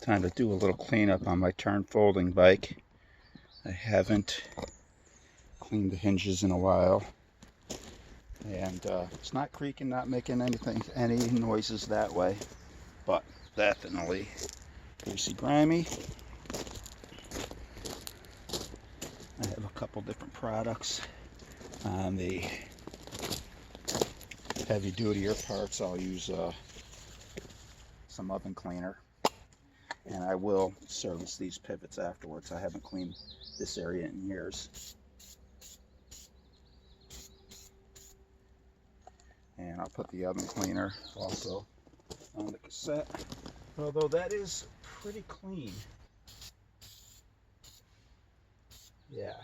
Time to do a little cleanup on my Tern folding bike. I haven't cleaned the hinges in a while, and it's not creaking, not making any noises that way, but definitely greasy, grimy. I have a couple different products. On the heavy dutier parts, I'll use some oven cleaner, and I will service these pivots afterwards. I haven't cleaned this area in years. And I'll put the oven cleaner also on the cassette, although that is pretty clean. Yeah.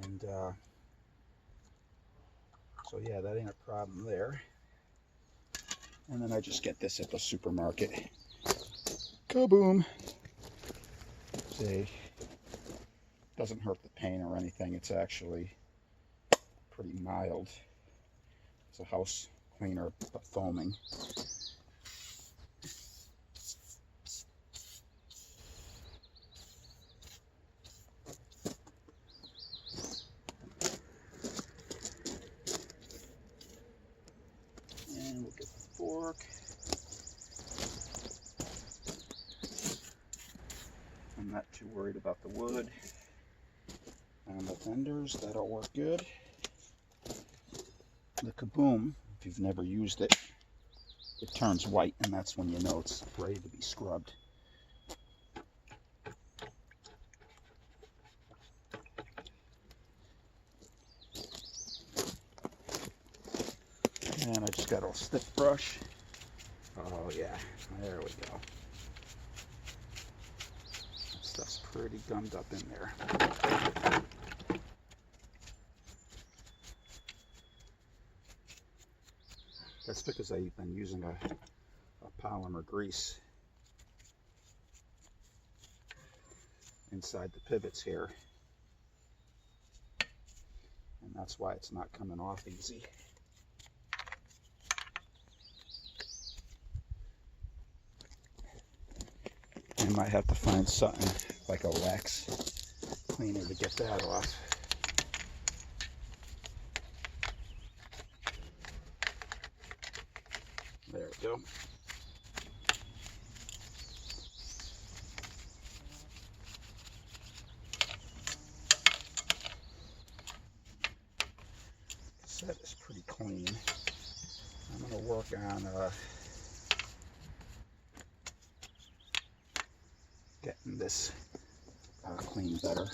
And so yeah, that ain't a problem there. And then I just get this at the supermarket. Kaboom! See, doesn't hurt the paint or anything. It's actually pretty mild. It's a house cleaner, but foaming. And we'll get the fork. I'm not too worried about the wood and the fenders. That'll work good. The Kaboom, if you've never used it, it turns white, and that's when you know it's ready to be scrubbed. And I just got a stiff brush. Oh yeah, there we go. That stuff's pretty gummed up in there. That's because I've been using a polymer grease inside the pivots here, and that's why it's not coming off easy. I might have to find something like a wax cleaner to get that off. There we go. Set is pretty clean. I'm going to work on getting this clean better.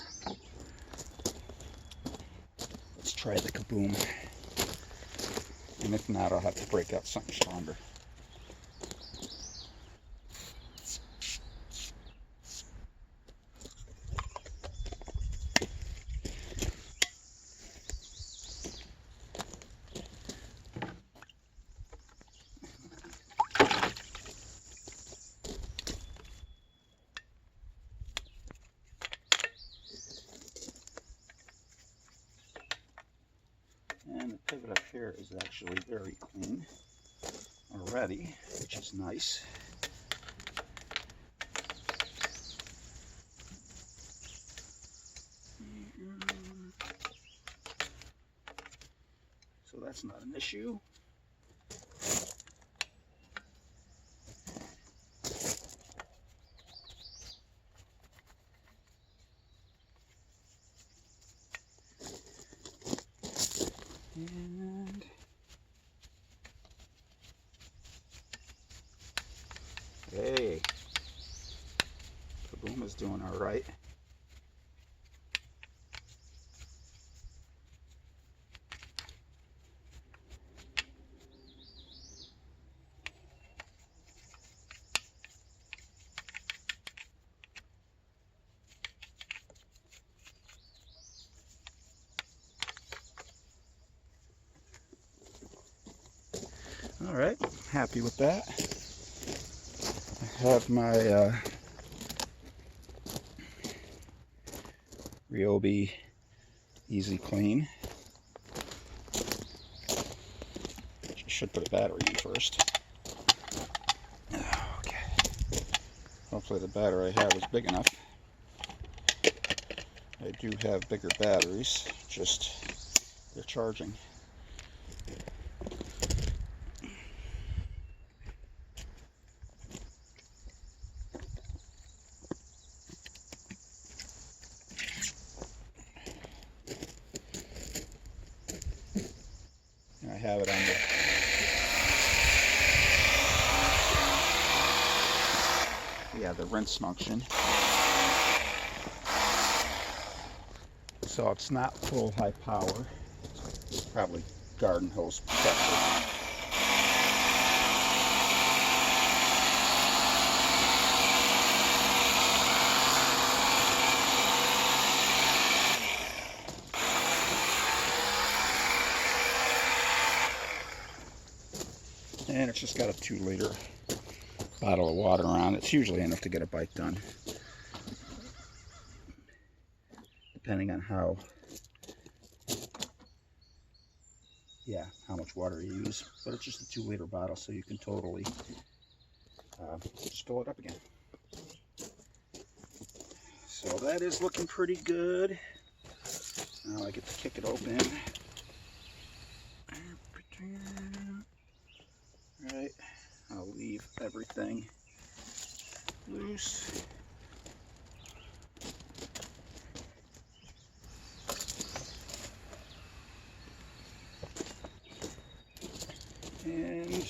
Let's try the Kaboom. And if not, I'll have to break out something stronger. And the pivot up here is actually very clean already, which is nice. So that's not an issue. And hey, Kaboom is doing all right. All right, happy with that. I have my Ryobi Easy Clean. Should put a battery in first. Okay. Hopefully the battery I have is big enough. I do have bigger batteries, just they're charging. And I have it on the rinse function. So it's not full high power. It's probably garden hose pressure. And it's just got a 2-liter bottle of water on. It's usually enough to get a bike done, depending on how much water you use. But it's just a 2-liter bottle, so you can totally just fill it up again. So that is looking pretty good. Now I get to kick it open. Right, I'll leave everything loose. And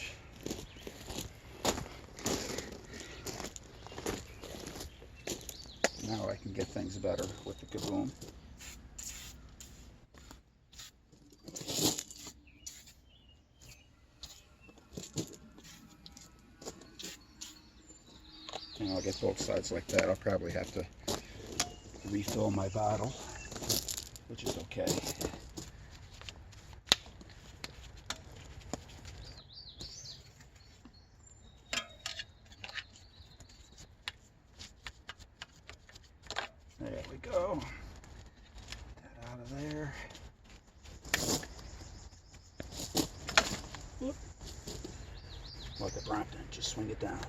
now I can get things better with the Kaboom. And I'll get both sides like that. I'll probably have to refill my bottle, which is okay. There we go. Get that out of there. Whoop. Like a Brompton, just swing it down.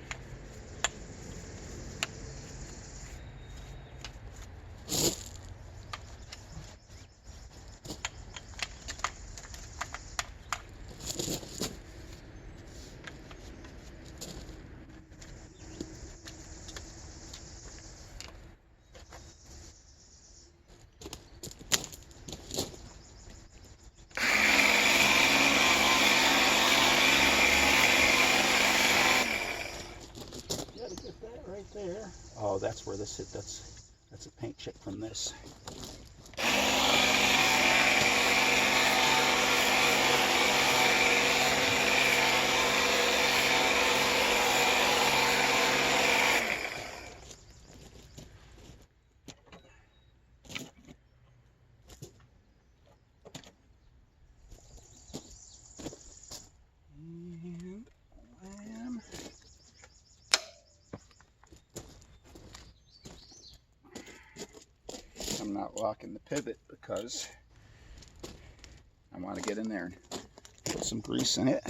There. Oh, that's where this is. That's a paint chip from this. I'm not locking the pivot because I want to get in there and put some grease in it.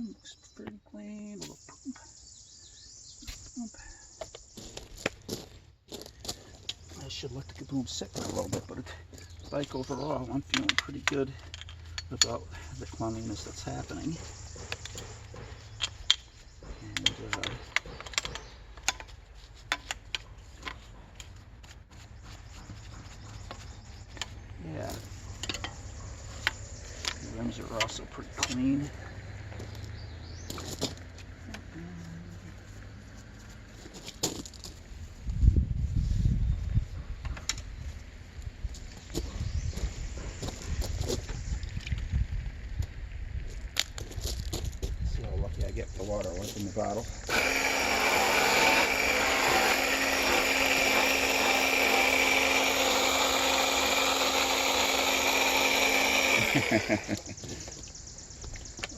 Looks pretty clean. A little pump. I should let the Kaboom sit for a little bit, but the bike overall, I'm feeling pretty good about the cleanliness that's happening. And yeah, the rims are also pretty clean. I get the water away from the bottle.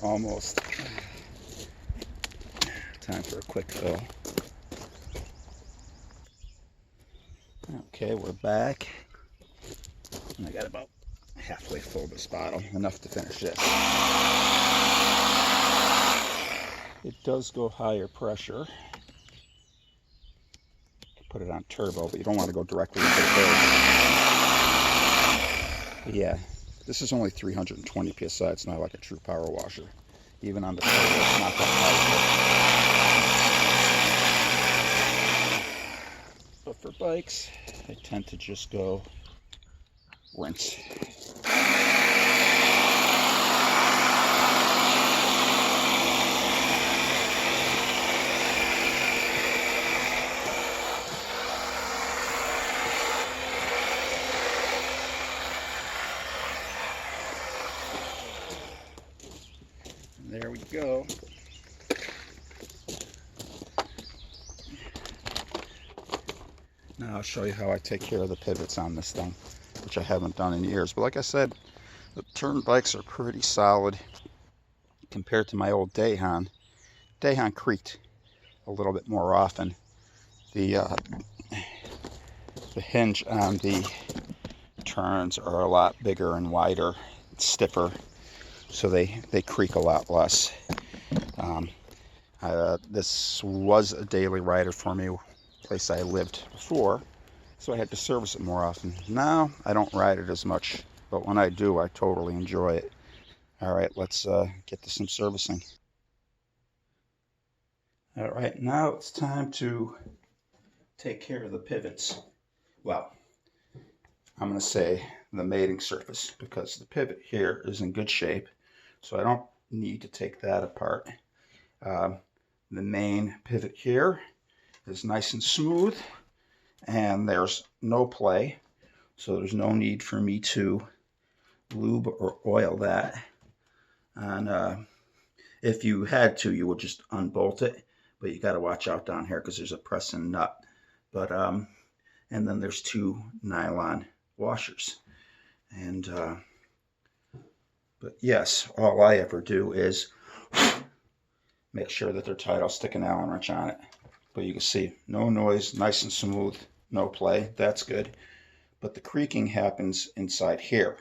Almost. Time for a quick fill. Okay, we're back. And I got about halfway full of this bottle, enough to finish this. It does go higher pressure. Put it on turbo, but you don't want to go directly into the bird. But yeah, this is only 320 psi. It's not like a true power washer. Even on the turbo, it's not that powerful. But for bikes, I tend to just go rinse. There we go. Now I'll show you how I take care of the pivots on this thing, which I haven't done in years. But like I said, the Tern bikes are pretty solid compared to my old Dayhan. Dayhan creaked a little bit more often. The hinge on the Terns are a lot bigger and wider, stiffer, so they creak a lot less. This was a daily rider for me, place I lived before, so I had to service it more often. Now I don't ride it as much, but when I do, I totally enjoy it. All right, let's get to some servicing. All right, now it's time to take care of the pivots. Well, I'm going to say the mating surface, because the pivot here is in good shape, so I don't need to take that apart. The main pivot here is nice and smooth, and there's no play, so there's no need for me to lube or oil that. And if you had to, you would just unbolt it, but you got to watch out down here because there's a pressing nut. But and then there's two nylon washers. And but yes, all I ever do is make sure that they're tight. I'll stick an Allen wrench on it. But you can see, no noise, nice and smooth, no play. That's good. But the creaking happens inside here.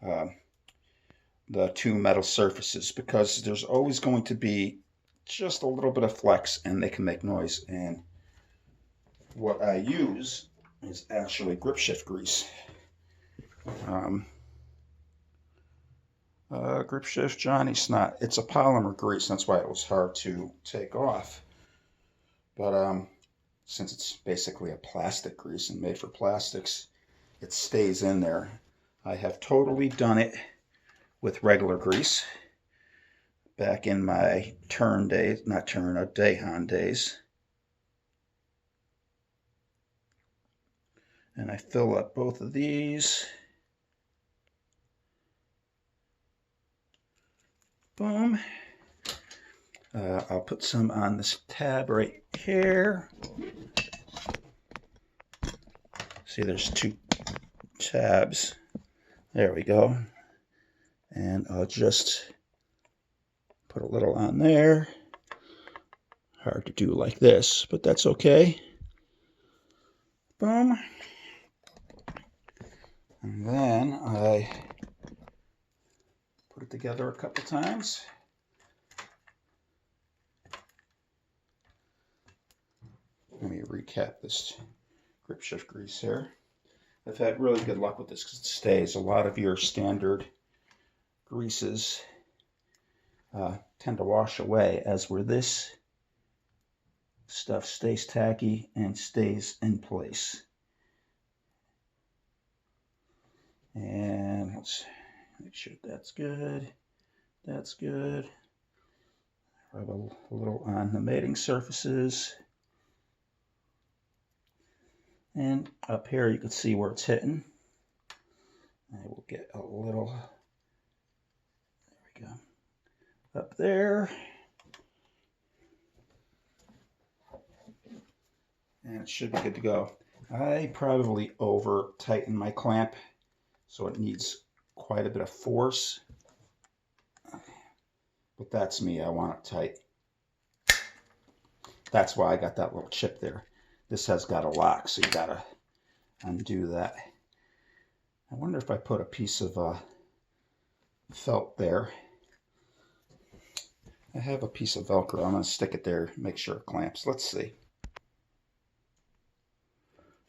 The two metal surfaces, because there's always going to be just a little bit of flex and they can make noise. And what I use is actually grip shift grease. Grip shift Johnny Snot. It's a polymer grease, that's why it was hard to take off. But since it's basically a plastic grease and made for plastics, it stays in there. I have totally done it with regular grease back in my Tern days, not Tern, Dayhan days. And I fill up both of these. Boom. I'll put some on this tab right here. See, there's two tabs. There we go. And I'll just put a little on there. Hard to do like this, but that's okay. Boom. And then I put it together a couple times. Let me recap this grip shift grease here. I've had really good luck with this because it stays. A lot of your standard greases tend to wash away, as where this stuff stays tacky and stays in place. And let's make sure that's good. That's good. Rub a little on the mating surfaces. And up here you can see where it's hitting. I will get a little, there we go, up there. And it should be good to go. I probably over tighten my clamp, so it needs quite a bit of force. But that's me, I want it tight. That's why I got that little chip there. This has got a lock, so you gotta undo that. I wonder if I put a piece of felt there. I have a piece of Velcro. I'm going to stick it there, make sure it clamps. Let's see.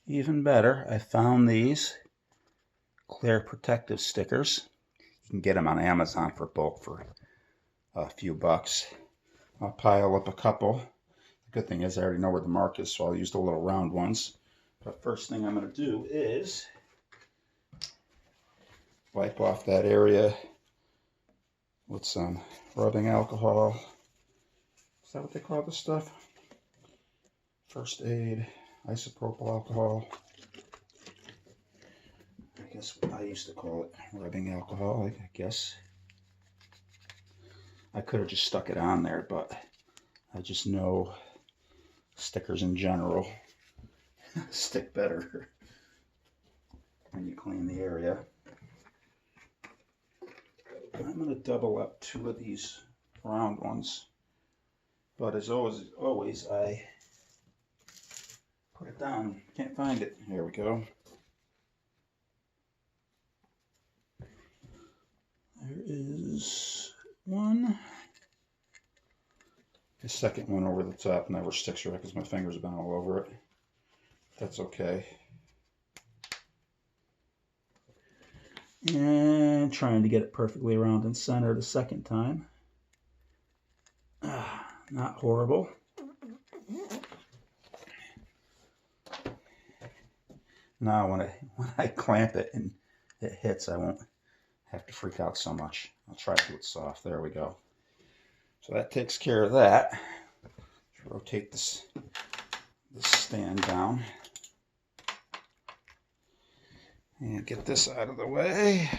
Even better, I found these clear protective stickers. You can get them on Amazon for bulk for a few bucks. I'll pile up a couple. The good thing is I already know where the mark is, so I'll use the little round ones. But first thing I'm going to do is wipe off that area with some rubbing alcohol. Is that what they call this stuff? First aid, isopropyl alcohol. I guess I used to call it rubbing alcohol, I guess. I could have just stuck it on there, but I just know stickers in general stick better when you clean the area. I'm going to double up 2 of these round ones, but as always I put it down. Can't find it. Here we go. There is one. The second one over the top never sticks right because my fingers have been all over it. That's okay. And trying to get it perfectly around and center the second time. Not horrible. Now when I clamp it and it hits, I won't have to freak out so much. I'll try to do it soft. There we go. So that takes care of that. Let's rotate this stand down. And get this out of the way.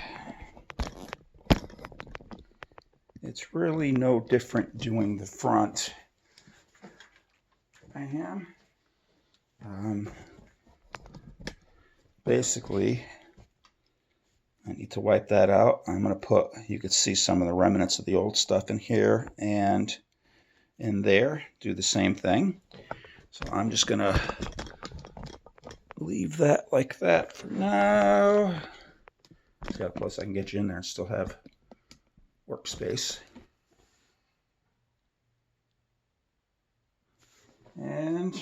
It's really no different doing the front. Basically, I need to wipe that out. I'm going to put, you could see some of the remnants of the old stuff in here and in there. Do the same thing. So I'm just going to leave that like that for now. See how close I can get you in there and still have workspace. And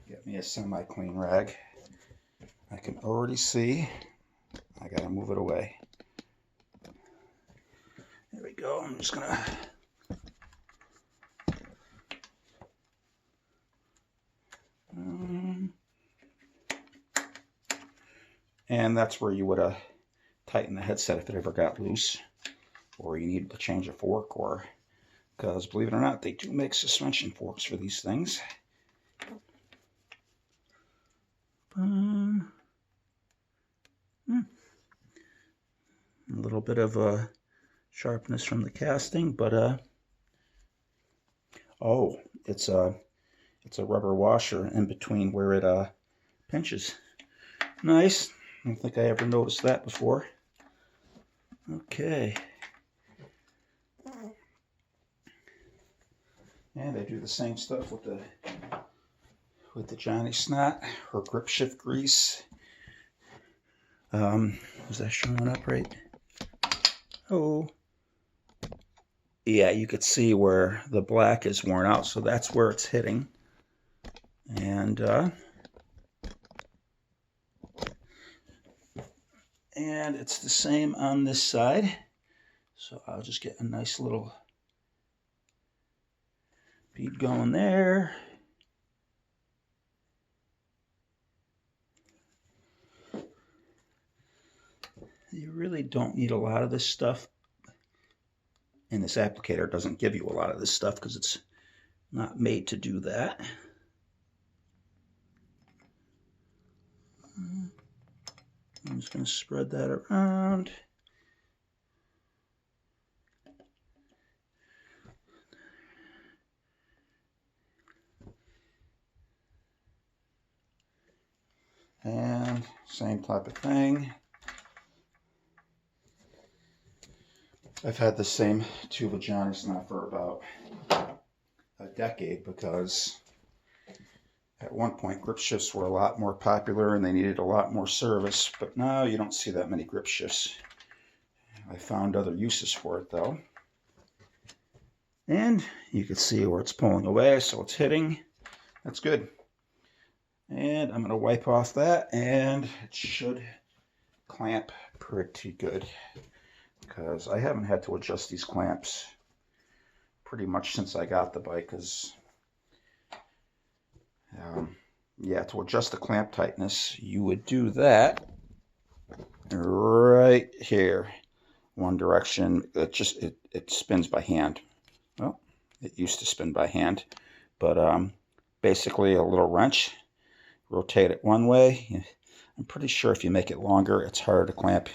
get me a semi-clean rag. I can already see I gotta move it away. There we go. I'm just gonna and that's where you would tighten the headset if it ever got loose, or you needed to change a fork, or because believe it or not, they do make suspension forks for these things. A little bit of sharpness from the casting, but oh, it's a rubber washer in between where it pinches. Nice. I don't think I ever noticed that before. Okay. And they do the same stuff with the Johnny Snot or grip shift grease. Is that showing up right? Oh. Yeah, you could see where the black is worn out, so that's where it's hitting. And it's the same on this side. So I'll just get a nice little bead going there. You really don't need a lot of this stuff. And this applicator doesn't give you a lot of this stuff because it's not made to do that. I'm just going to spread that around. And same type of thing. I've had the same tube of Johnny Snot for about a decade because At one point, grip shifts were a lot more popular and they needed a lot more service, but now you don't see that many grip shifts. I found other uses for it though. And you can see where it's pulling away, so it's hitting. That's good. And I'm going to wipe off that, and it should clamp pretty good, because I haven't had to adjust these clamps pretty much since I got the bike, because yeah, to adjust the clamp tightness, you would do that right here, one direction. It spins by hand. Well, it used to spin by hand, but basically a little wrench, rotate it one way. I'm pretty sure if you make it longer, it's harder to clamp.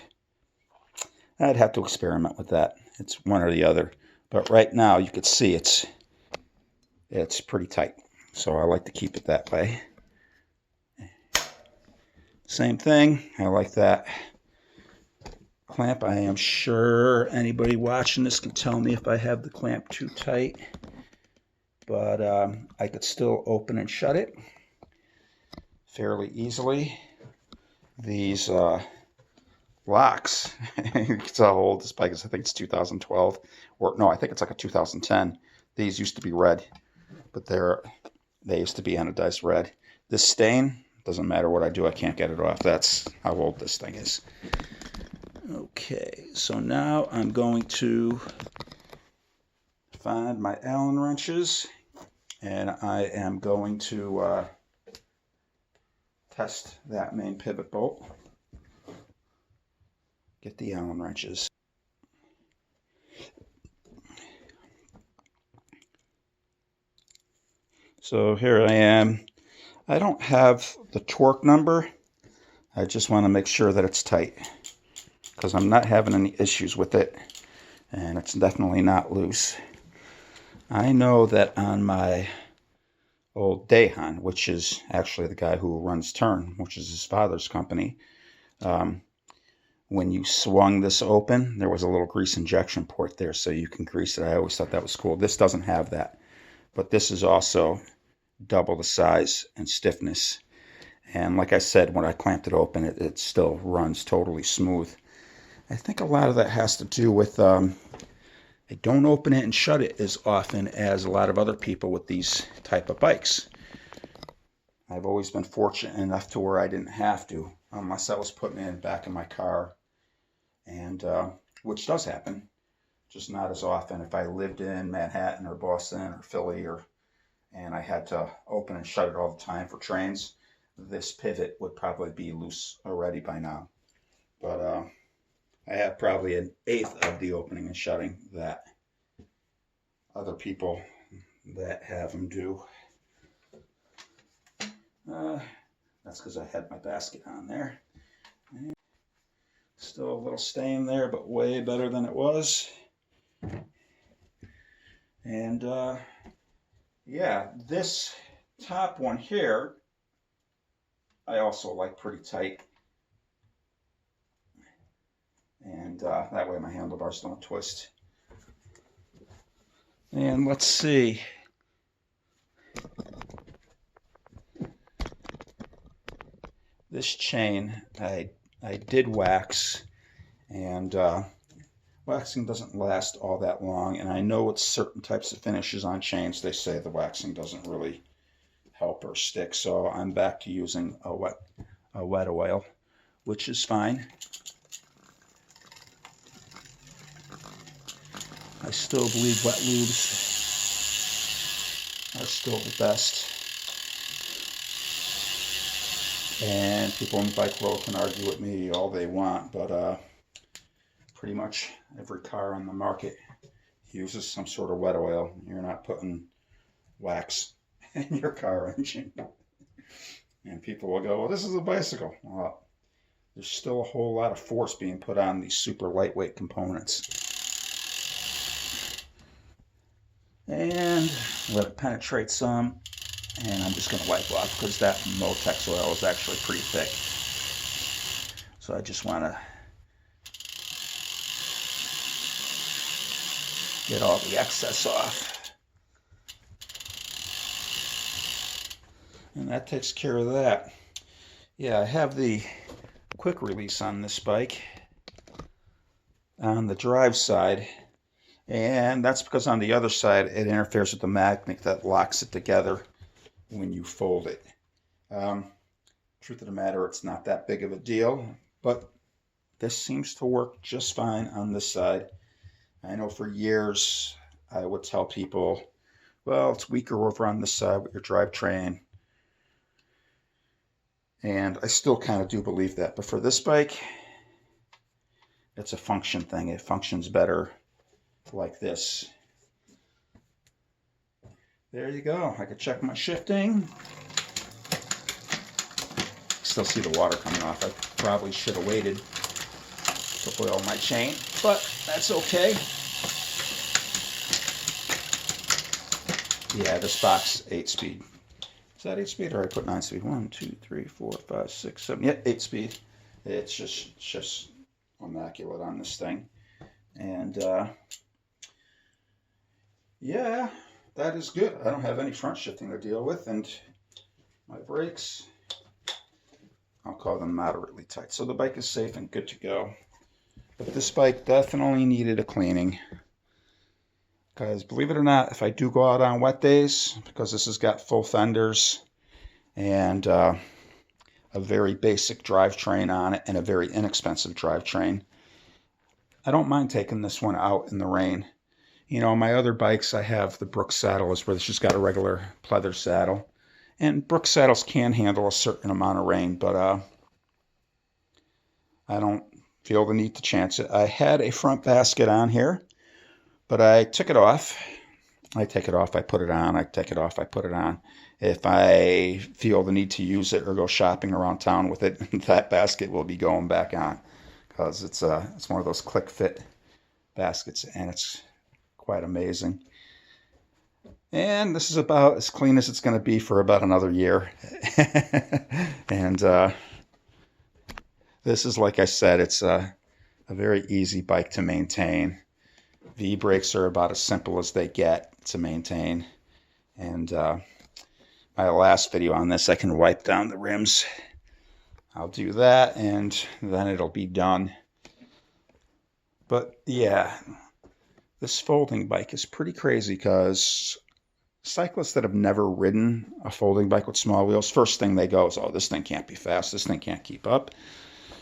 I'd have to experiment with that. It's one or the other, but right now you can see it's pretty tight, so I like to keep it that way. Same thing, I like that clamp. I am sure anybody watching this can tell me if I have the clamp too tight, but I could still open and shut it fairly easily. These locks, you can tell how old this bike is. I think it's 2012, or no, I think it's like a 2010. These used to be red, but they used to be anodized red. This stain, doesn't matter what I do, I can't get it off. That's how old this thing is. Okay, so now I'm going to find my Allen wrenches, and I am going to test that main pivot bolt. Get the Allen wrenches. So here I am. I don't have the torque number. I just want to make sure that it's tight, because I'm not having any issues with it, and it's definitely not loose. I know that on my old Dahan, which is actually the guy who runs Tern, which is his father's company, when you swung this open, there was a little grease injection port there, so you can grease it. I always thought that was cool. This doesn't have that, but this is also double the size and stiffness. And like I said, when I clamped it open, it still runs totally smooth. I think a lot of that has to do with I don't open it and shut it as often as a lot of other people with these type of bikes. I've always been fortunate enough to where I didn't have to, unless I was putting it back in my car, and which does happen, just not as often. If I lived in Manhattan or Boston or Philly, and I had to open and shut it all the time for trains, this pivot would probably be loose already by now. But I have probably an eighth of the opening and shutting that other people that have them do. That's because I had my basket on there. Still a little stain there, but way better than it was. And yeah, this top one here, I also like pretty tight. And that way my handlebars don't twist. And let's see. This chain, I did wax, and waxing doesn't last all that long, and I know with certain types of finishes on chains, they say the waxing doesn't really help or stick, so I'm back to using a wet oil, which is fine. I still believe wet lubes are still the best. And people in the bike world can argue with me all they want, but pretty much every car on the market uses some sort of wet oil. You're not putting wax in your car engine. And people will go, well, this is a bicycle. Well, there's still a whole lot of force being put on these super lightweight components. And let it penetrate some. And I'm just going to wipe off, because that Motex oil is actually pretty thick. So I just want to get all the excess off. And that takes care of that. Yeah, I have the quick release on this bike on the drive side, and that's because on the other side it interferes with the magnet that locks it together when you fold it. Truth of the matter, it's not that big of a deal, but this seems to work just fine on this side. I know for years I would tell people, well, it's weaker over on this side with your drivetrain. And I still kind of do believe that. But for this bike, it's a function thing. It functions better like this. There you go. I could check my shifting. Still see the water coming off. I probably should have waited to oil my chain, but that's okay. Yeah, this box 8-speed. Is that 8-speed or I put 9-speed? 1, 2, 3, 4, 5, 6, 7. Yeah, 8-speed. It's just immaculate on this thing. And yeah, that is good. I don't have any front shifting to deal with, and my brakes, I'll call them moderately tight. So the bike is safe and good to go. But this bike definitely needed a cleaning. Because believe it or not, if I do go out on wet days, because this has got full fenders and a very basic drivetrain on it and a very inexpensive drivetrain, I don't mind taking this one out in the rain. You know, my other bikes, I have the Brooks saddle, where it's just got a regular pleather saddle. And Brooks saddles can handle a certain amount of rain, but I don't feel the need to chance it. I had a front basket on here, but I took it off. I take it off, I put it on. I take it off, I put it on. If I feel the need to use it or go shopping around town with it, that basket will be going back on, because it's one of those click fit baskets, and it's quite amazing. And this is about as clean as it's going to be for about another year. And this is, like I said, it's a very easy bike to maintain. V-brakes are about as simple as they get to maintain. And my last video on this, I can wipe down the rims. I'll do that, and then it'll be done. But yeah, this folding bike is pretty crazy, because cyclists that have never ridden a folding bike with small wheels, first thing they go is, oh, this thing can't be fast, this thing can't keep up,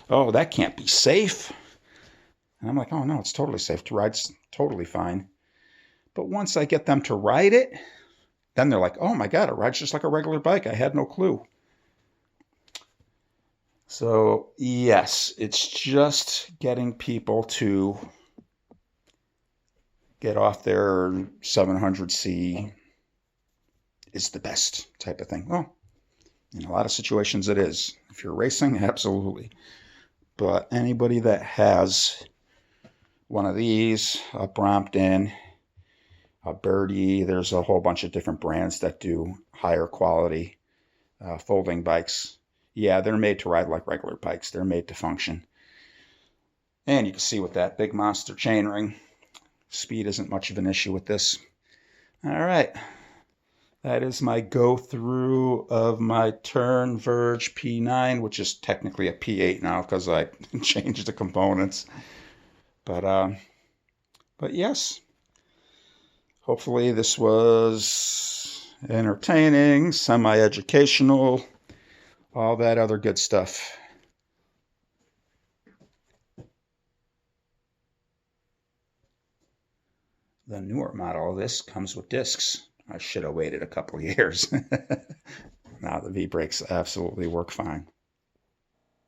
oh, that can't be safe. And I'm like, oh no, it's totally safe to ride, it's totally fine. But once I get them to ride it, then they're like, oh my God, it rides just like a regular bike. I had no clue. So yes, it's just getting people to get off their 700C is the best type of thing. Well, in a lot of situations it is. If you're racing, absolutely. But anybody that has one of these, a Brompton, a Birdie, there's a whole bunch of different brands that do higher quality folding bikes. Yeah, they're made to ride like regular bikes. They're made to function. And you can see with that big monster chainring, speed isn't much of an issue with this. All right. That is my go-through of my Tern Verge P9, which is technically a P8 now because I changed the components. But yes, hopefully this was entertaining, semi-educational, all that other good stuff. The newer model of this comes with discs. I should have waited a couple of years. Now the V-brakes absolutely work fine.